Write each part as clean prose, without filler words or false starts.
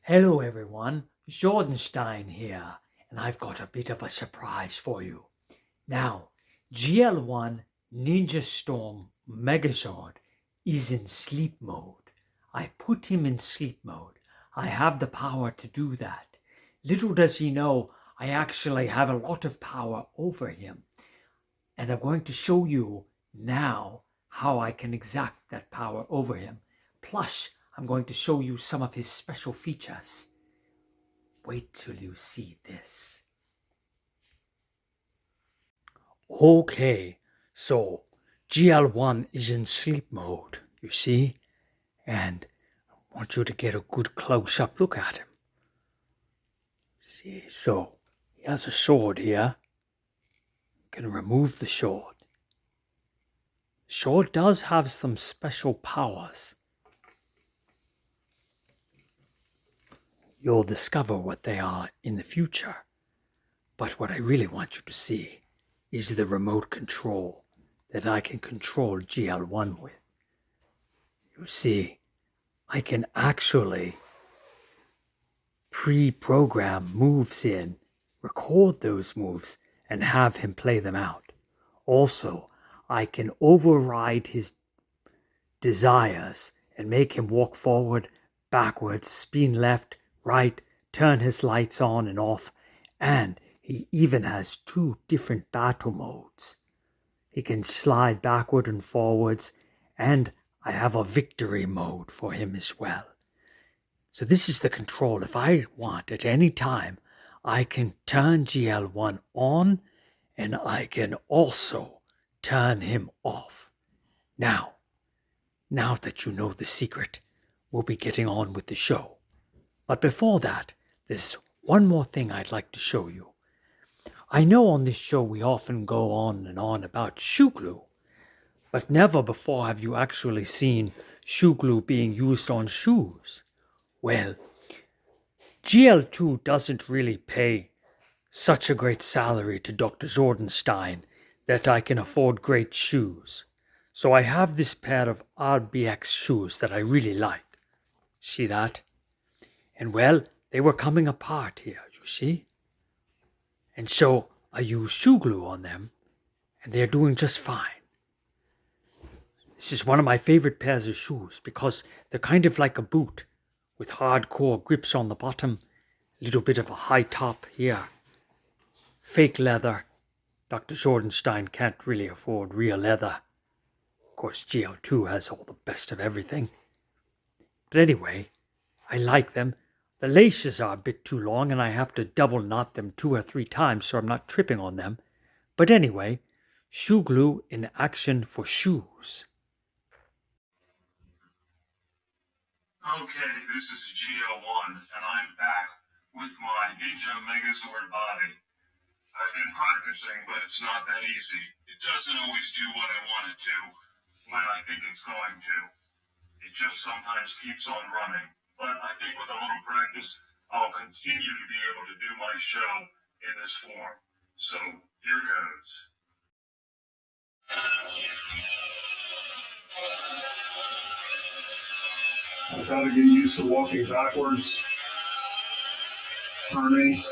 Hello everyone, Zordenstein here, and I've got a bit of a surprise for you. Now, GL-1 Ninja Storm Megazord is in sleep mode. I put him in sleep mode. I have the power to do that. Little does he know, I actually have a lot of power over him. And I'm going to show you now how I can exact that power over him. Plus, I'm going to show you some of his special features. Wait till you see this. Okay, so GL-1 is in sleep mode, you see? And I want you to get a good close-up look at him. See, so he has a sword here. You can remove the sword. The sword does have some special powers. You'll discover what they are in the future. But what I really want you to see is the remote control that I can control GL-1 with. You see, I can actually pre-program moves in, record those moves, and have him play them out. Also, I can override his desires and make him walk forward, backwards, spin left, right, turn his lights on and off, and he even has 2 different battle modes. He can slide backward and forwards, and I have a victory mode for him as well. So this is the control. If I want at any time, I can turn GL-1 on, and I can also turn him off. Now that you know the secret, we'll be getting on with the show. But before that, there's one more thing I'd like to show you. I know on this show we often go on and on about shoe glue, but never before have you actually seen shoe glue being used on shoes. Well, GL2 doesn't really pay such a great salary to Dr. Zordenstein that I can afford great shoes. So I have this pair of RBX shoes that I really like. See that? And well, they were coming apart here, you see? And so I use shoe glue on them, and they're doing just fine. This is one of my favorite pairs of shoes because they're kind of like a boot with hardcore grips on the bottom, a little bit of a high top here. Fake leather. Dr. Zordenstein can't really afford real leather. Of course, GL2 has all the best of everything. But anyway, I like them. The laces are a bit too long and I have to double knot them 2 or 3 times so I'm not tripping on them. But anyway, shoe glue in action for shoes. Okay, this is GL-1, and I'm back with my Ninja Megazord body. I've been practicing, but it's not that easy. It doesn't always do what I want it to when I think it's going to. It just sometimes keeps on running. But I think with a little practice, I'll continue to be able to do my show in this form. So, here goes. I've got to get used to walking backwards, turning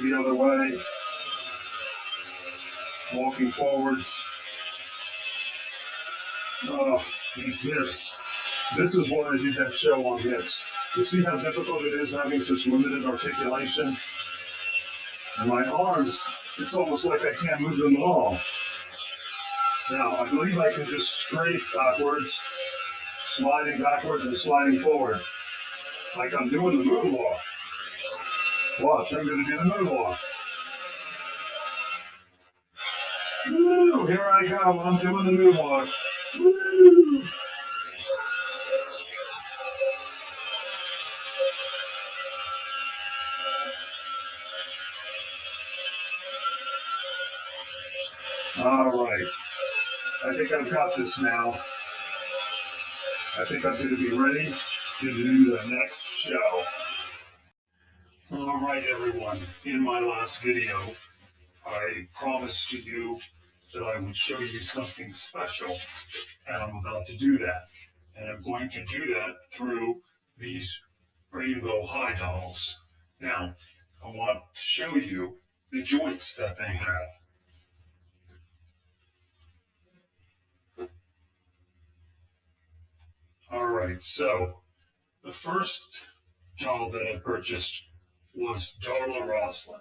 the other way, walking forwards. Oh, these hips. This is why I did that show on hips. You see how difficult it is having such limited articulation? And my arms, it's almost like I can't move them at all. Now, I believe I can just strafe backwards, sliding backwards and sliding forward. Like I'm doing the moonwalk. Watch, I'm going to do the moonwalk. Woo, here I go, I'm doing the moonwalk. Woo! All right, I think I've got this now. I think I'm going to be ready to do the next show. All right, everyone, in my last video, I promised to you that I would show you something special, and I'm about to do that. And I'm going to do that through these Rainbow High dolls. Now, I want to show you the joints that they have. All right, so the first doll that I purchased was Darla Roslin.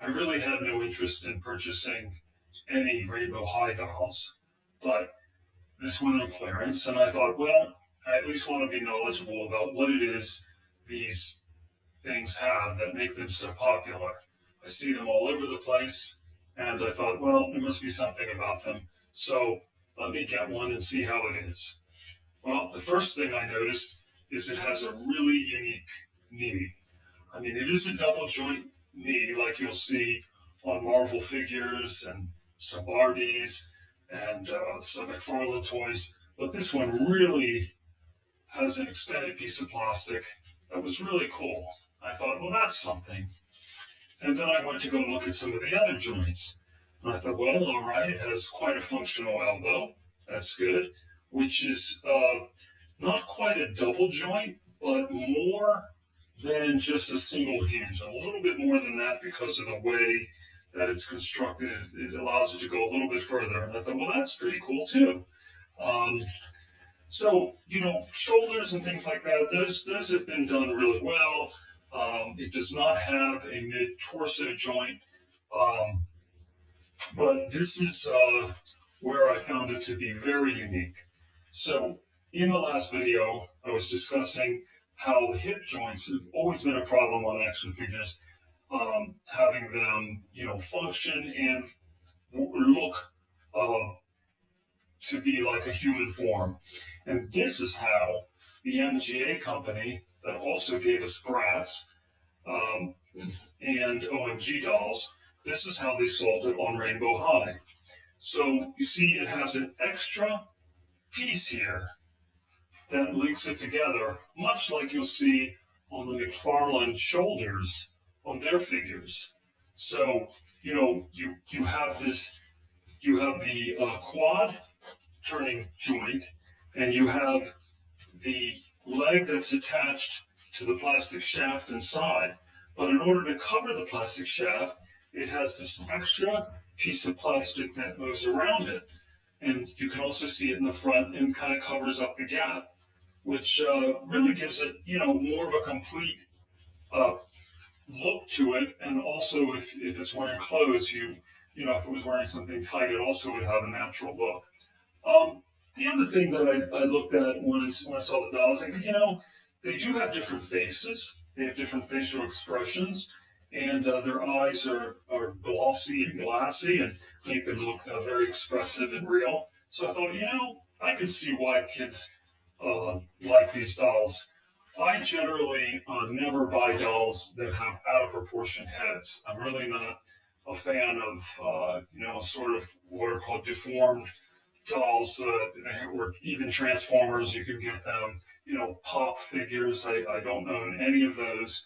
I really had no interest in purchasing any Rainbow High dolls, but this went on clearance, and I thought, well, I at least want to be knowledgeable about what it is these things have that make them so popular. I see them all over the place, and I thought, well, there must be something about them, so let me get one and see how it is. Well, the first thing I noticed is it has a really unique knee. I mean, it is a double joint knee like you'll see on Marvel figures and some Barbies and some McFarlane toys, but this one really has an extended piece of plastic that was really cool. I thought, well, that's something. And then I went to go look at some of the other joints. And I thought, well, all right, it has quite a functional elbow. That's good. Which is not quite a double joint, but more than just a single hinge. A little bit more than that because of the way that it's constructed. It allows it to go a little bit further. And I thought, well, that's pretty cool too. So, shoulders and things like that, those have been done really well. It does not have a mid-torso joint, but this is where I found it to be very unique. So, in the last video, I was discussing how the hip joints have always been a problem on action figures, having them, function and look to be like a human form. And this is how the MGA company that also gave us Bratz and OMG dolls, this is how they sold it on Rainbow High. So you see it has an extra piece here that links it together, much like you'll see on the McFarlane shoulders on their figures. So, you have this, you have the quad turning joint, and you have the leg that's attached to the plastic shaft inside. But in order to cover the plastic shaft, it has this extra piece of plastic that moves around it. And you can also see it in the front and kind of covers up the gap, which really gives it, more of a complete look to it. And also, if it's wearing clothes, if it was wearing something tight, it also would have a natural look. The other thing that I looked at when I saw the dolls, they do have different faces. They have different facial expressions, and their eyes are glossy and glassy and make them look very expressive and real. So I thought, I can see why kids like these dolls. I generally never buy dolls that have out of proportion heads. I'm really not a fan of, sort of what are called deformed dolls, or even Transformers. You can get them, pop figures. I don't own any of those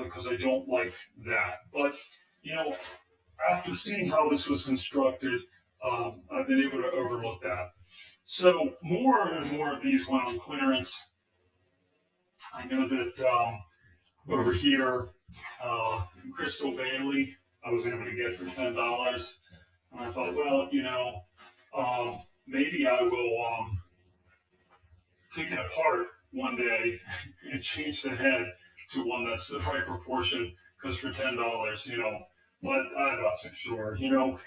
because I don't like that. But, after seeing how this was constructed, I've been able to overlook that. So more and more of these went on clearance. I know that over here, Crystal Bailey, I was able to get for $10. And I thought, well, maybe I will take it apart one day and change the head to one that's the right proportion, because for $10, but I'm not so sure. The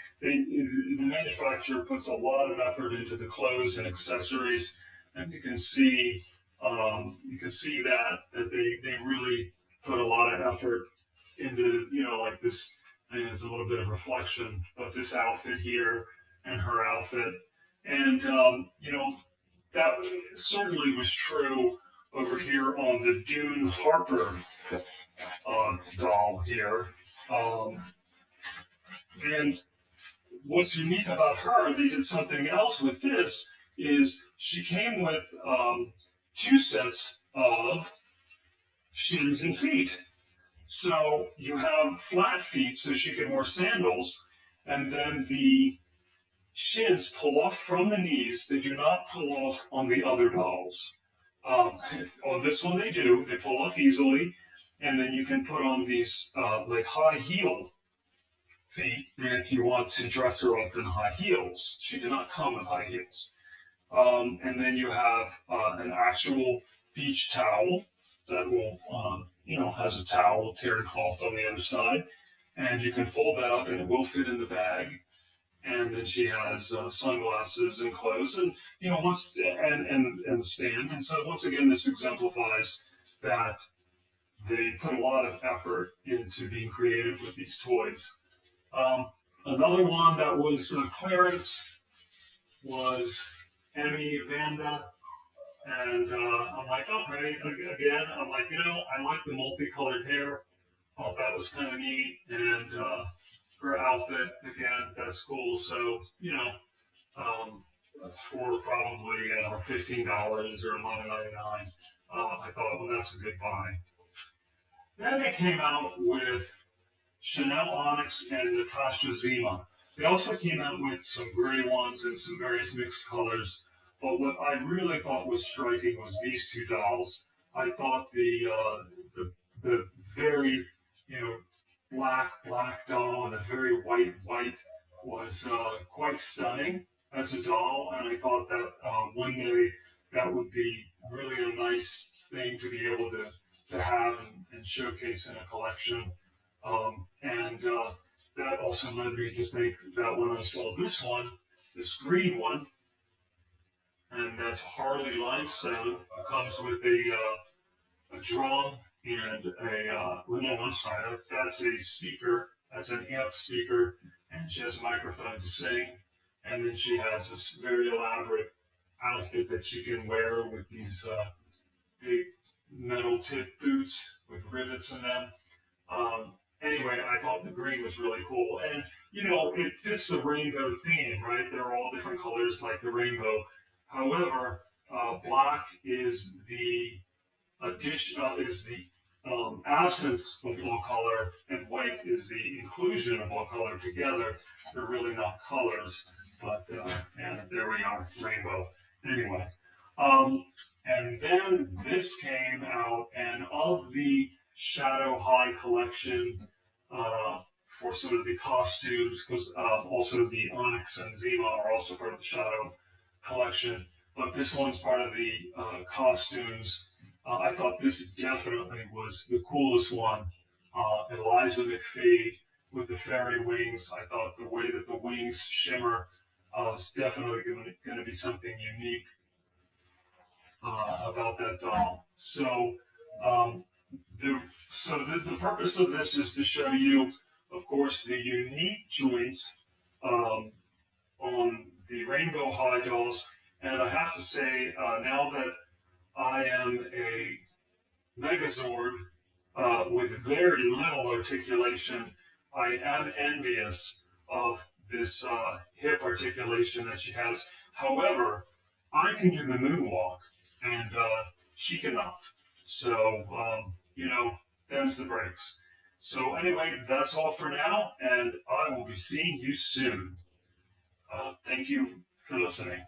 manufacturer puts a lot of effort into the clothes and accessories, and you can see that they really put a lot of effort into, like this. I mean, it's a little bit of reflection, but this outfit here and her outfit, and that certainly was true over here on the Dune Harper doll here. And what's unique about her, they did something else with this, is she came with 2 sets of shins and feet. So you have flat feet so she can wear sandals, and then the shins pull off from the knees. They do not pull off on the other dolls. On this one they do. They pull off easily, and then you can put on these like high heel feet if you want to dress her up in high heels. She did not come in high heels. And then you have an actual beach towel that will, has a towel, terry cloth on the other side, and you can fold that up and it will fit in the bag. And then she has sunglasses and clothes, and once and stand. And so once again, this exemplifies that they put a lot of effort into being creative with these toys. Another one that was clearance was Emmy Vanda, and I'm like, okay, again, I'm like, I like the multicolored hair. Thought that was kind of neat, and her outfit again, that's cool. So for probably $15 or $11.99, I thought, well, that's a good buy. Then they came out with Chanel Onyx and Natasha Zima. They also came out with some gray ones and some various mixed colors. But what I really thought was striking was these two dolls. I thought the very black doll and a very white was quite stunning as a doll, and I thought that one day that would be really a nice thing to be able to have and showcase in a collection. And that also led me to think that when I saw this green one, and that's Harley Limestone, it comes with a drum and well, no, I'm sorry, that's a speaker, that's an amp speaker, and she has a microphone to sing. And then she has this very elaborate outfit that she can wear with these big metal tip boots with rivets in them. Anyway, I thought the green was really cool. And, it fits the rainbow theme, right? They're all different colors like the rainbow. However, black is the absence of all color, and white is the inclusion of all color together. They're really not colors, but and there we are, rainbow. Anyway, and then this came out, and of the Shadow High collection for some of the costumes, because also the Onyx and Zima are also part of the Shadow collection, but this one's part of the costumes. I thought this definitely was the coolest one. Eliza McPhee with the fairy wings. I thought the way that the wings shimmer is definitely going to be something unique about that doll. So, um, the purpose of this is to show you, of course, the unique joints on the Rainbow High dolls. And I have to say, now that I am a Megazord with very little articulation, I am envious of this hip articulation that she has. However, I can do the moonwalk, and she cannot. So, them's the breaks. So anyway, that's all for now, and I will be seeing you soon. Thank you for listening.